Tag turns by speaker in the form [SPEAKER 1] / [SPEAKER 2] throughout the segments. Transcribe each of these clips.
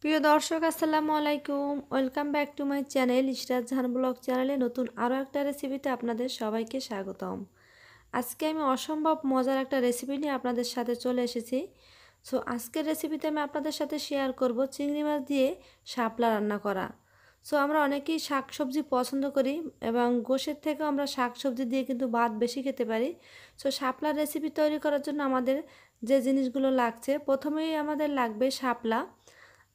[SPEAKER 1] প্রিয় দর্শক আসসালামু আলাইকুম, welcome back to my channel Ishrat Jahan blog চ্যানেলে নতুন আরও একটা রেসিপিতে আপনাদের সবাইকে স্বাগতম। আজকে আমি অসম্ভব মজার একটা রেসিপি নিয়ে আপনাদের সাথে চলে এসেছি। সো আজকের রেসিপিতে আমি আপনাদের সাথে শেয়ার করব চিংড়ি মাছ দিয়ে শাপলা রান্না করা। সো আমরা অনেকেই শাকসবজি পছন্দ করি এবং গোশের থেকেও আমরা শাকসবজি দিয়ে কিন্তু ভাত বেশি খেতে পারি। সো শাপলার রেসিপি তৈরি করার জন্য আমাদের যে জিনিসগুলো লাগছে, প্রথমেই আমাদের লাগবে শাপলা।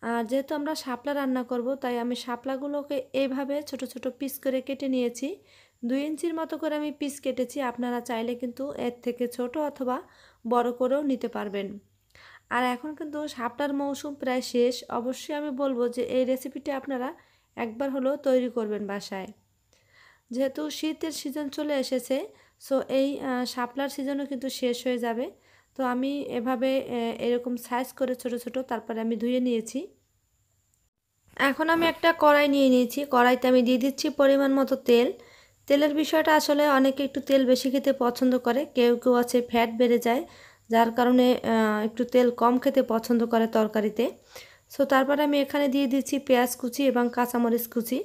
[SPEAKER 1] আর যেহেতু আমরা শাপলা রান্না করব, তাই আমি শাপলাগুলোকে এইভাবে ছোট ছোট পিস করে কেটে নিয়েছি। 2 ইঞ্চির মতো করে আমি পিস কেটেছি। আপনারা চাইলে কিন্তু এর থেকে ছোট অথবা বড় করেও নিতে পারবেন। আর এখন কিন্তু শাপলার মৌসুম প্রায় শেষ। অবশ্যই আমি বলবো যে এই রেসিপিটি আপনারা একবার হলেও তৈরি করবেন বাসায়। যেহেতু শীতের সিজন চলে এসেছে, সো এই শাপলার সিজনও কিন্তু শেষ হয়ে যাবে। তো আমি এভাবে এরকম সাইজ করে ছোট ছোট তারপরে আমি ধুয়ে নিয়েছি। এখন আমি একটা কড়াই নিয়ে নিয়েছি। কড়াইতে আমি দিয়ে দিচ্ছি পরিমাণ মতো তেল। তেলের বিষয়টা আসলে অনেকে একটু তেল বেশি খেতে পছন্দ করে, কেউ কেউ আছে ফ্যাট বেড়ে যায়, যার কারণে একটু তেল কম খেতে পছন্দ করে তরকারিতে। সো তারপরে আমি এখানে দিয়ে দিচ্ছি পেঁয়াজ কুচি এবং কাঁচামরিচ কুচি।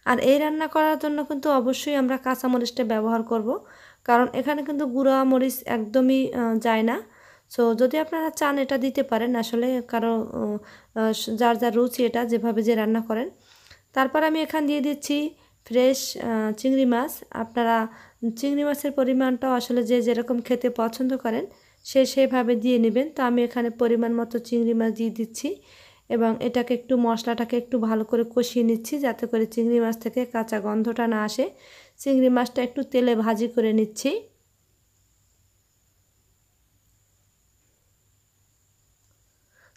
[SPEAKER 1] আর এই রান্না করার জন্য কিন্তু অবশ্যই আমরা কাঁচামরিচটা ব্যবহার করব, কারণ এখানে কিন্তু গুঁড়া মরিচ একদমই যায় না। সো যদি আপনারা চান এটা দিতে পারেন, আসলে কারো যার যার রুচি, এটা যেভাবে যে রান্না করেন। তারপর আমি এখানে দিয়ে দিচ্ছি ফ্রেশ চিংড়ি মাছ। আপনারা চিংড়ি মাছের পরিমাণটাও আসলে যে যেরকম খেতে পছন্দ করেন সেভাবে দিয়ে নেবেন। তো আমি এখানে পরিমাণ মতো চিংড়ি মাছ দিয়ে দিচ্ছি এবং এটাকে একটু মশলাটাকে একটু ভালো করে কষিয়ে নিচ্ছি, যাতে করে চিংড়ি মাছ থেকে কাঁচা গন্ধটা না আসে। চিংড়ি মাছটা একটু তেলে ভাজি করে নিচ্ছি।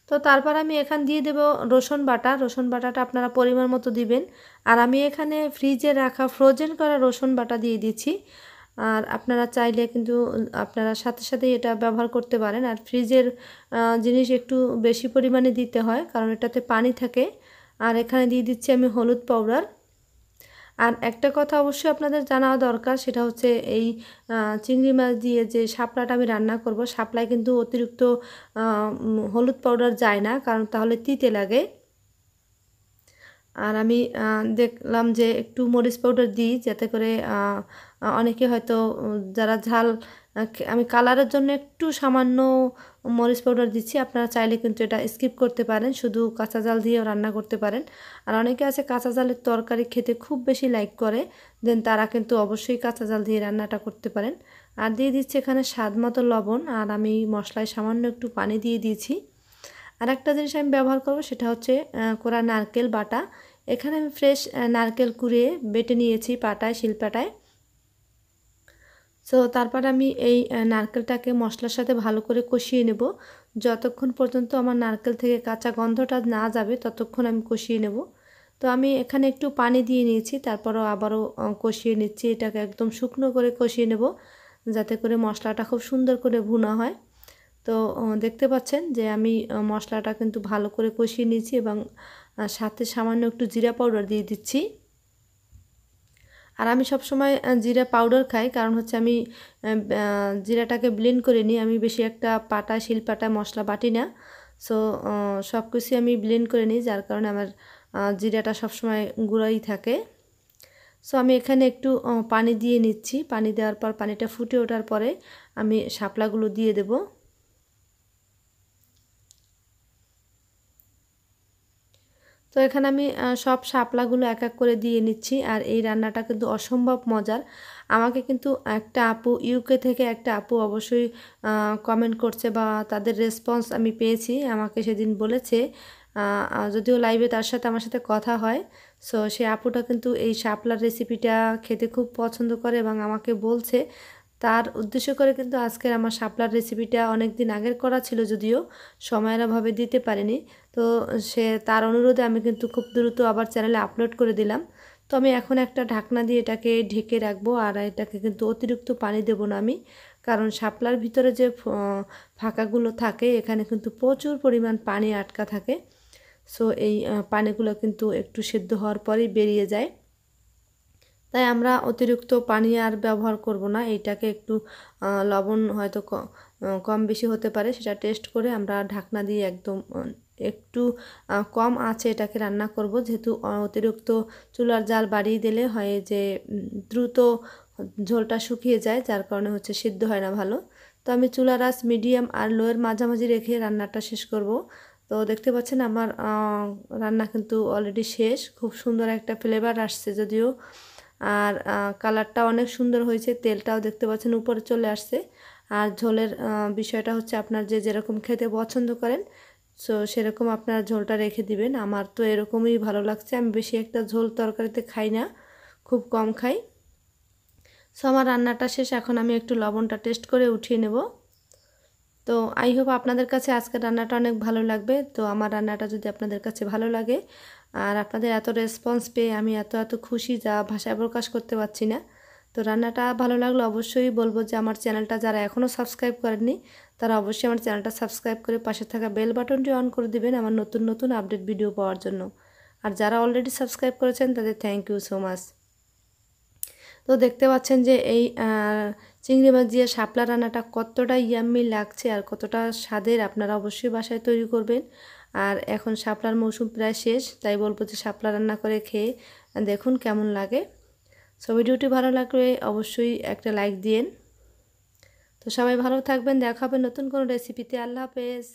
[SPEAKER 1] তো তারপর আমি এখানে দিয়ে দেব রসুন বাটা। রসুন বাটাটা আপনারা পরিমাণ মতো দিবেন। আর আমি এখানে ফ্রিজে রাখা ফ্রোজেন করা রসুন বাটা দিয়ে দিচ্ছি। আর আপনারা চাইলে কিন্তু আপনারা সাথে সাথেই এটা ব্যবহার করতে পারেন। আর ফ্রিজের জিনিস একটু বেশি পরিমাণে দিতে হয়, কারণ এটাতে পানি থাকে। আর এখানে দিয়ে দিচ্ছি আমি হলুদ পাউডার। আর একটা কথা অবশ্যই আপনাদের জানা দরকার, সেটা হচ্ছে এই চিংড়ি মাছ দিয়ে যে শাপলাটা আমি রান্না করব, শাপলায় কিন্তু অতিরিক্ত হলুদ পাউডার যায় না, কারণ তাহলে তিতে লাগে। আর আমি দেখলাম যে একটু মরিচ পাউডার দিই, যাতে করে অনেকে হয়তো যারা ঝাল, আমি কালারের জন্য একটু সামান্য মরিচ পাউডার দিচ্ছি। আপনারা চাইলে কিন্তু এটা স্কিপ করতে পারেন, শুধু কাঁচা ঝাল দিয়েও রান্না করতে পারেন। আর অনেকে আছে কাঁচা ঝালের তরকারি খেতে খুব বেশি লাইক করে, দেন তারা কিন্তু অবশ্যই কাঁচা ঝাল দিয়ে রান্নাটা করতে পারেন। আর দিয়ে দিচ্ছি এখানে স্বাদ মতো লবণ। আর আমি মশলায় সামান্য একটু পানি দিয়ে দিয়েছি। আর একটা জিনিস আমি ব্যবহার করব, সেটা হচ্ছে কোরা নারকেল বাটা। এখানে আমি ফ্রেশ নারকেল কুড়িয়ে বেটে নিয়েছি পাটায়, শিলপাটায়। সো তারপর আমি এই নারকেলটাকে মশলার সাথে ভালো করে কষিয়ে নেব। যতক্ষণ পর্যন্ত আমার নারকেল থেকে কাঁচা গন্ধটা না যাবে ততক্ষণ আমি কষিয়ে নেব। তো আমি এখানে একটু পানি দিয়ে নিয়েছি, তারপরও আবারও কষিয়ে নিচ্ছি। এটাকে একদম শুকনো করে কষিয়ে নেব, যাতে করে মশলাটা খুব সুন্দর করে ভুনা হয়। তো দেখতে পাচ্ছেন যে আমি মশলাটা কিন্তু ভালো করে কষিয়ে নিয়েছি এবং সাথে সামান্য একটু জিরা পাউডার দিয়ে দিচ্ছি। আর আমি সবসময় জিরা পাউডার খাই, কারণ হচ্ছে আমি জিরাটাকে ব্লেন্ড করে নিই। আমি বেশি একটা শিলপাটায় মশলা বাটি না। সো সব কিছু আমি ব্লেন্ড করে নিই, যার কারণে আমার জিরাটা সবসময় গুঁড়াই থাকে। সো আমি এখানে একটু পানি দিয়ে নিচ্ছি। পানি দেওয়ার পর পানিটা ফুটে ওঠার পরে আমি শাপলাগুলো দিয়ে দেব। তো এখানে আমি সব শাপলাগুলো এক এক করে দিয়ে নিচ্ছি। আর এই রান্নাটা কিন্তু অসম্ভব মজার। আমাকে কিন্তু একটা আপু, ইউকে থেকে একটা আপু অবশ্যই কমেন্ট করছে, বা তাদের রেসপন্স আমি পেয়েছি। আমাকে সেদিন বলেছে, যদিও লাইভে তার সাথে আমার সাথে কথা হয়। সো সে আপুটা কিন্তু এই শাপলার রেসিপিটা খেতে খুব পছন্দ করে এবং আমাকে বলছে। তার উদ্দেশ্য করে কিন্তু আজকের আমার শাপলার রেসিপিটা অনেক দিন আগের করা ছিল, যদিও সময়ের অভাবে দিতে পারিনি। তো তার অনুরোধে আমি কিন্তু খুব দ্রুত আবার চ্যানেলে আপলোড করে দিলাম। তো আমি এখন একটা ঢাকনা দিয়ে এটাকে ঢেকে রাখবো। আর এটাকে কিন্তু অতিরিক্ত পানি দেব না আমি, কারণ শাপলার ভিতরে যে ফাঁকাগুলো থাকে, এখানে কিন্তু প্রচুর পরিমাণ পানি আটকা থাকে। সো এই পানিগুলো কিন্তু একটু সেদ্ধ হওয়ার পরেই বেরিয়ে যায়। তাই আমরা অতিরিক্ত পানি আর ব্যবহার করব না। এইটাকে একটু লবণ হয়তো কম বেশি হতে পারে, সেটা টেস্ট করে আমরা ঢাকনা দিয়ে একদম একটু কম আঁচে এটাকে রান্না করব, যেহেতু অতিরিক্ত চুলার জাল বাড়িয়ে দিলে হয় যে দ্রুত ঝোলটা শুকিয়ে যায়, যার কারণে হচ্ছে সিদ্ধ হয় না ভালো। তো আমি চুলার আঁচ মিডিয়াম আর লোয়ের মাঝামাঝি রেখে রান্নাটা শেষ করব। তো দেখতে পাচ্ছেন আমার রান্না কিন্তু অলরেডি শেষ। খুব সুন্দর একটা ফ্লেভার আসছে যদিও, আর কালারটা অনেক সুন্দর হয়েছে, তেলটাও দেখতে পাচ্ছেন উপরে চলে আসছে। আর ঝোলের বিষয়টা হচ্ছে আপনার যে যেরকম খেতে পছন্দ করেন সো সেরকম আপনার ঝোলটা রেখে দিবেন। আমার তো এরকমই ভালো লাগছে, আমি বেশি একটা ঝোল তরকারিতে খাই না, খুব কম খাই। সো আমার রান্নাটা শেষ, এখন আমি একটু লবণটা টেস্ট করে উঠিয়ে নেব। তো আই হোপ আপনাদের কাছে আজকের রান্নাটা অনেক ভালো লাগবে। তো আমার রান্নাটা যদি আপনাদের কাছে ভালো লাগে আর আপনাদের এত রেসপন্স পেয়ে আমি এত খুশি যা ভাষায় প্রকাশ করতে পারছি না। তো রান্নাটা ভালো লাগলে অবশ্যই বলবো যে আমার চ্যানেলটা যারা এখনও সাবস্ক্রাইব করেননি তারা অবশ্যই আমার চ্যানেলটা সাবস্ক্রাইব করে পাশে থাকা বেল বাটনটি অন করে দিবেন আমার নতুন আপডেট ভিডিও পাওয়ার জন্য। আর যারা অলরেডি সাবস্ক্রাইব করেছেন তাদের থ্যাংক ইউ সো মাচ। তো দেখতে পাচ্ছেন যে এই চিংড়ি মাছ দিয়ে শাপলা রান্নাটা কতটা ইয়াম্মি লাগছে আর কতটা স্বাদের, আপনারা অবশ্যই বাসায় তৈরি করবেন। আর এখন শাপলার মৌসুম প্রায় শেষ, তাই বলবো যে শাপলা রান্না করে খেয়ে দেখুন কেমন লাগে। সো ভিডিওটি ভালো লাগলে অবশ্যই একটা লাইক দিন। তো সবাই ভালো থাকবেন, দেখা হবে নতুন কোনো রেসিপিতে। আল্লাহ হাফেজ।